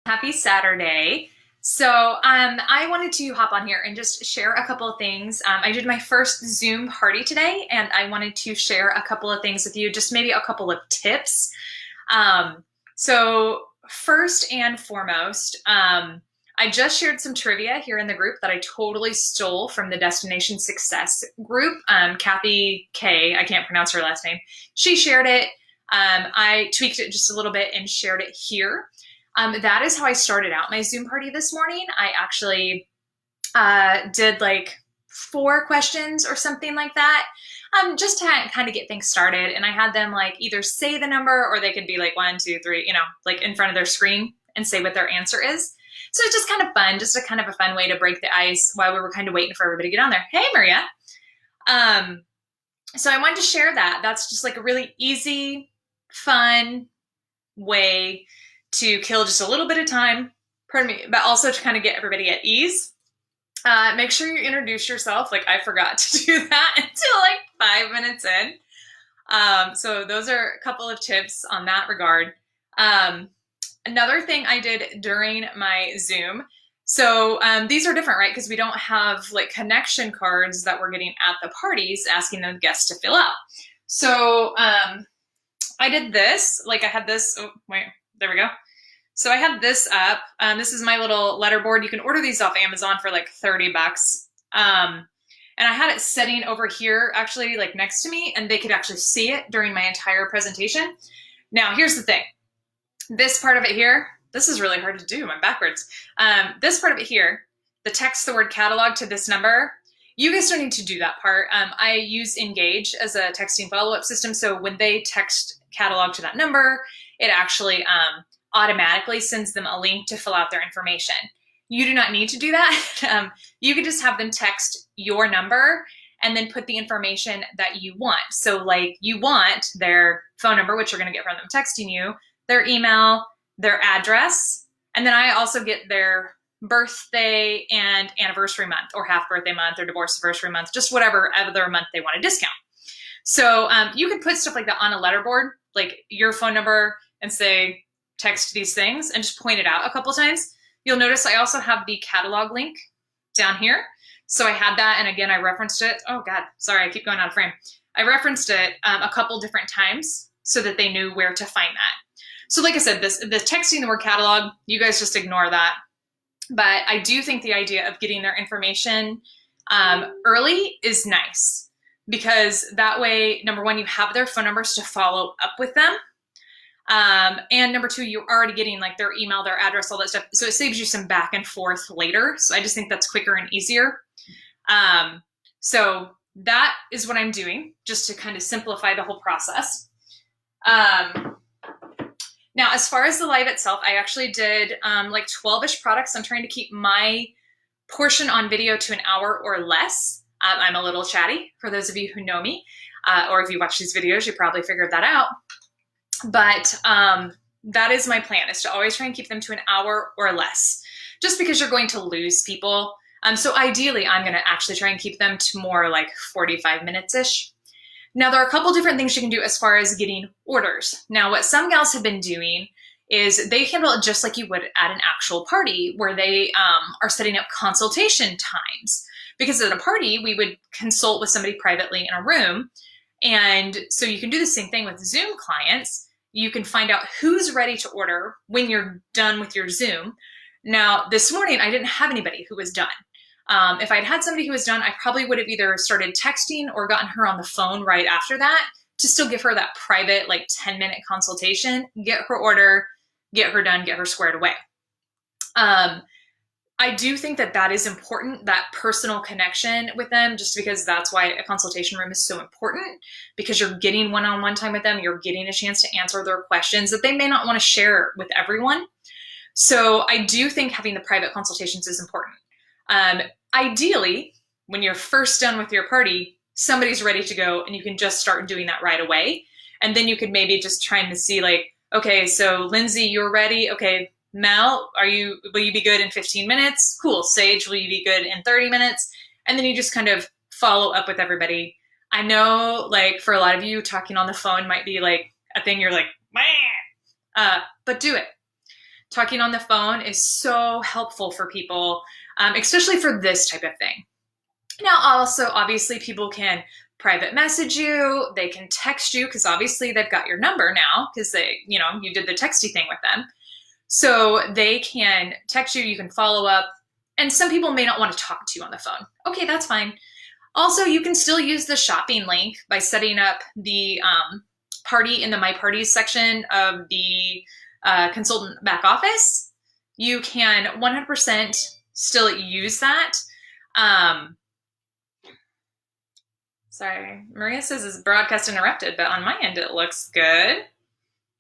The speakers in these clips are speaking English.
Happy Saturday. I wanted to hop on here and just share a couple of things. I did my first Zoom party today, and I wanted to share a couple of things with you, just maybe a couple of tips. First and foremost, I just shared some trivia here in the group that I totally stole from the Destination Success group. Kathy K, I can't pronounce her last name. She shared it. I tweaked it just a little bit and shared it here. That is how I started out my Zoom party this morning. I actually did like 4 questions or something like that, just to kind of get things started. And I had them like either say the number or they could be like 1, 2, 3, like in front of their screen and say what their answer is. So it's just kind of fun, just a kind of a fun way to break the ice while we were kind of waiting for everybody to get on there. Hey, Maria. So I wanted to share that. That's just like a really easy, fun way to kill just a little bit of time, pardon me, but also to kind of get everybody at ease. Make sure you introduce yourself. Like I forgot to do that until like 5 minutes in. So those are a couple of tips on that regard. Another thing I did during my Zoom, so these are different, right? Because we don't have like connection cards that we're getting at the parties asking the guests to fill out. So I did this, like I had this, oh wait, there we go. So I had this up. This is my little letterboard. You can order these off Amazon for like 30 bucks. And I had it sitting over here, actually like next to me, and they could actually see it during my entire presentation. Now, here's the thing. This part of it here, this is really hard to do. I'm backwards. This part of it here, the text the word catalog to this number, you guys don't need to do that part. I use Engage as a texting follow-up system. So when they text catalog to that number, it actually automatically sends them a link to fill out their information. You do not need to do that. You could just have them text your number and then put the information that you want. So like you want their phone number, which you're going to get from them texting you, their email, their address, and then I also get their birthday and anniversary month or half birthday month or divorce anniversary month, just whatever other month they want to discount. So you can put stuff like that on a letterboard, like your phone number, and say, text these things and just point it out a couple of times. You'll notice I also have the catalog link down here. So I had that, and again, I referenced it. Oh God, sorry, I keep going out of frame. I referenced it a couple different times so that they knew where to find that. So like I said, the texting the word catalog, you guys just ignore that. But I do think the idea of getting their information early is nice, because that way, number one, you have their phone numbers to follow up with them. And number 2, you're already getting like their email, their address, all that stuff. So it saves you some back and forth later. So I just think that's quicker and easier. So that is what I'm doing just to kind of simplify the whole process. Now, as far as the live itself, I actually did like 12-ish products. I'm trying to keep my portion on video to an hour or less. I'm a little chatty, for those of you who know me, or if you watch these videos, you probably figured that out. But that is my plan, is to always try and keep them to an hour or less, just because you're going to lose people. So ideally, I'm going to actually try and keep them to more like 45 minutes-ish. Now, there are a couple different things you can do as far as getting orders. Now, what some gals have been doing is they handle it just like you would at an actual party, where they are setting up consultation times. Because at a party, we would consult with somebody privately in a room. And so you can do the same thing with Zoom clients. You can find out who's ready to order when you're done with your Zoom. Now, this morning, I didn't have anybody who was done. If I'd had somebody who was done, I probably would have either started texting or gotten her on the phone right after that to still give her that private, like 10-minute consultation, get her order, get her done, get her squared away. I do think that that is important, that personal connection with them, just because that's why a consultation room is so important, because you're getting one-on-one time with them. You're getting a chance to answer their questions that they may not want to share with everyone. So I do think having the private consultations is important. Ideally, when you're first done with your party, somebody's ready to go and you can just start doing that right away. And then you could maybe just trying to see like, okay, so Lindsay, you're ready. Okay, Mel, will you be good in 15 minutes? Cool. Sage, will you be good in 30 minutes? And then you just kind of follow up with everybody. I know like for a lot of you, talking on the phone might be like a thing you're like, but do it. talking on the phone is so helpful for people, especially for this type of thing. Now, also, obviously, people can private message you, they can text you, because obviously they've got your number now, because you did the texty thing with them. So they can text you, you can follow up, and some people may not want to talk to you on the phone. Okay, that's fine. Also, you can still use the shopping link by setting up the party in the My Parties section of the consultant back office. You can 100% still use that. Sorry, Maria says it's broadcast interrupted, but on my end it looks good.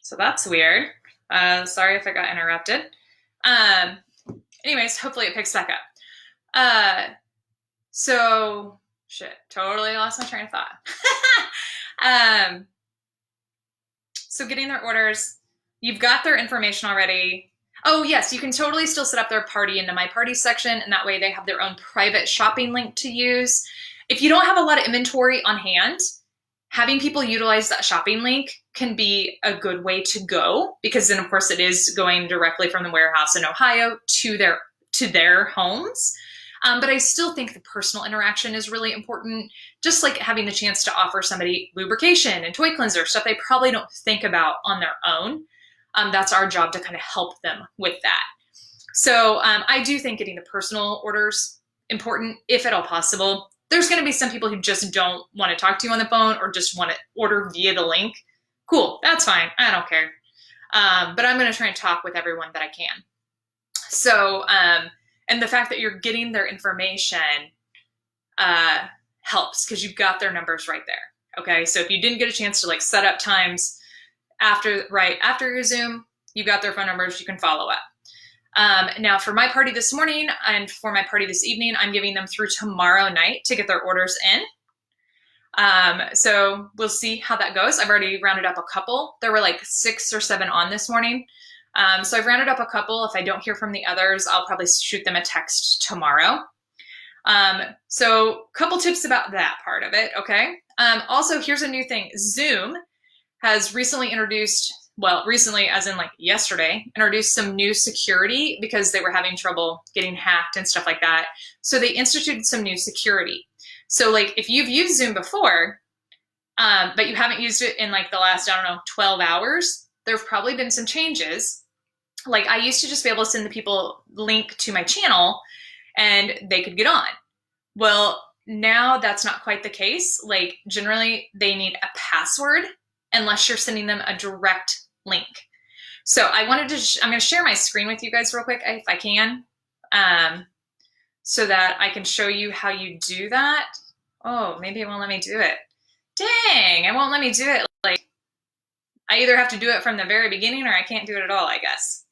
So that's weird. Sorry if I got interrupted. Anyways, hopefully it picks back up. So, shit, totally lost my train of thought. So getting their orders, you've got their information already. Oh yes, you can totally still set up their party in the My Party section, and that way they have their own private shopping link to use. If you don't have a lot of inventory on hand, having people utilize that shopping link can be a good way to go, because then of course it is going directly from the warehouse in Ohio to their homes. But I still think the personal interaction is really important, just like having the chance to offer somebody lubrication and toy cleanser, stuff they probably don't think about on their own. That's our job to kind of help them with that. So I do think getting the personal orders important, if at all possible. There's going to be some people who just don't want to talk to you on the phone or just want to order via the link. Cool, that's fine. I don't care. But I'm going to try and talk with everyone that I can. So, and the fact that you're getting their information helps, because you've got their numbers right there. Okay, so if you didn't get a chance to like set up times right after your Zoom, you've got their phone numbers, you can follow up. Now for my party this morning and for my party this evening, I'm giving them through tomorrow night to get their orders in. So we'll see how that goes. I've already rounded up a couple. There were like 6 or 7 on this morning. So I've rounded up a couple. If I don't hear from the others, I'll probably shoot them a text tomorrow. So a couple tips about that part of it. Okay. Also, here's a new thing. Zoom has recently introduced, well, recently as in like yesterday, introduced some new security because they were having trouble getting hacked and stuff like that. So they instituted some new security. So like if you've used Zoom before, but you haven't used it in like the last, 12 hours, there have probably been some changes. Like I used to just be able to send the people link to my channel and they could get on. Well, now that's not quite the case. Like generally they need a password unless you're sending them a direct link. So I wanted to, I'm going to share my screen with you guys real quick if I can, so that I can show you how you do that. Oh, maybe it won't let me do it. Dang, it won't let me do it. Like I either have to do it from the very beginning or I can't do it at all, I guess.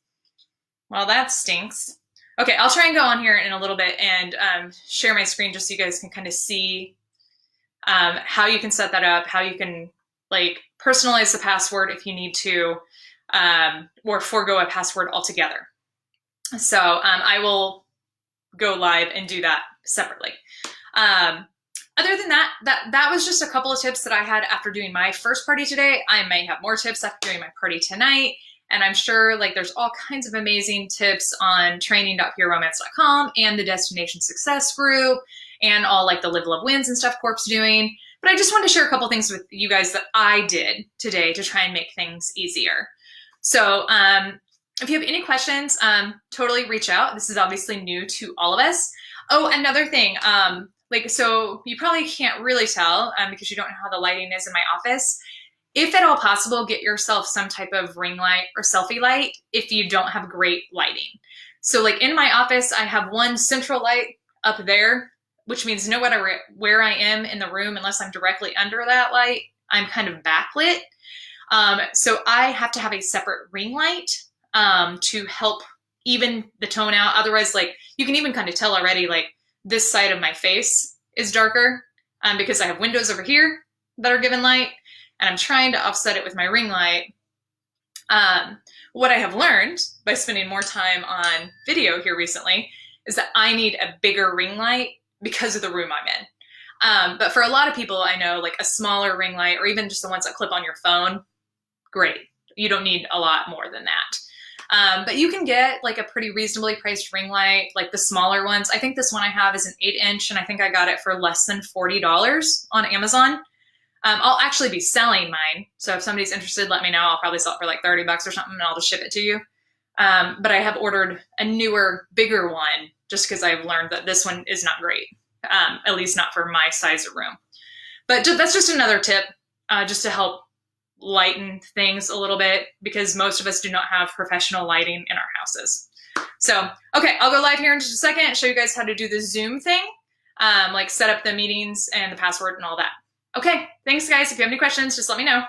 Well, that stinks. Okay, I'll try and go on here in a little bit and share my screen just so you guys can kind of see how you can set that up, how you can like personalize the password if you need to, or forego a password altogether. So I will go live and do that separately. Other than that, that was just a couple of tips that I had after doing my first party today. I may have more tips after doing my party tonight. And I'm sure like there's all kinds of amazing tips on training.peerromance.com and the Destination Success group and all like the Live Love Wins and stuff Corp's doing. But I just wanted to share a couple things with you guys that I did today to try and make things easier. So if you have any questions, totally reach out. This is obviously new to all of us. Oh, another thing, so you probably can't really tell because you don't know how the lighting is in my office. If at all possible, get yourself some type of ring light or selfie light if you don't have great lighting. So like in my office, I have one central light up there, which means no matter where I am in the room, unless I'm directly under that light, I'm kind of backlit. So I have to have a separate ring light to help even the tone out. Otherwise, like you can even kind of tell already, like this side of my face is darker because I have windows over here that are given light. And I'm trying to offset it with my ring light. What I have learned by spending more time on video here recently is that I need a bigger ring light because of the room I'm in. But for a lot of people I know, like a smaller ring light or even just the ones that clip on your phone, great. You don't need a lot more than that. But you can get like a pretty reasonably priced ring light, like the smaller ones. I think this one I have is an 8-inch, and I think I got it for less than $40 on Amazon. I'll actually be selling mine. So if somebody's interested, let me know. I'll probably sell it for like 30 bucks or something, and I'll just ship it to you. But I have ordered a newer, bigger one just because I've learned that this one is not great, at least not for my size of room. But that's just another tip, just to help lighten things a little bit, because most of us do not have professional lighting in our houses. So, okay, I'll go live here in just a second and show you guys how to do the Zoom thing, like set up the meetings and the password and all that. Okay, thanks guys. If you have any questions, just let me know.